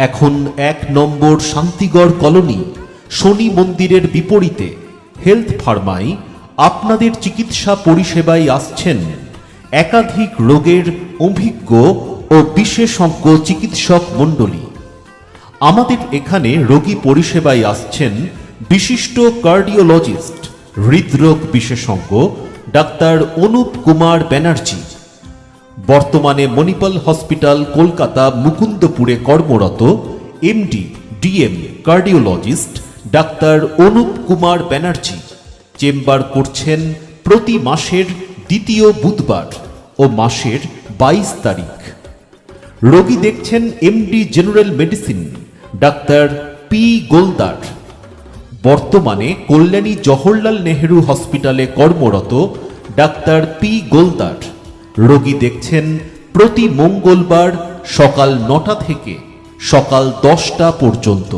এখন ১ নম্বর শান্তিগড় কলোনি শনি মন্দিরের বিপরীতে হেলথ ফার্মায় আপনাদের চিকিৎসা পরিষেবায় আসছেন একাধিক রোগের অভিজ্ঞ ও বিশেষজ্ঞ চিকিৎসক মণ্ডলী। আমাদের এখানে রোগী পরিষেবায় আসছেন বিশিষ্ট কার্ডিওলজিস্ট হৃদরোগ বিশেষজ্ঞ ডাক্তার অনুপ কুমার ব্যানার্জি। বর্তমানে মণিপাল হসপিটাল কলকাতা মুকুন্দপুরে কর্মরত MD DM cardiologist doctor Anup Kumar Banerjee chamber করছেন প্রতি মাসের দ্বিতীয় বুধবার ও মাসের 22 তারিখ। রোগী দেখছেন MD general medicine doctor P Goldar. বর্তমানে কল্যাণী জওহরলাল নেহেরু হসপিটালে কর্মরত ডাক্তার পি গোলদার রোগী দেখছেন প্রতি মঙ্গলবার সকাল ৯টা থেকে সকাল 10টা পর্যন্ত।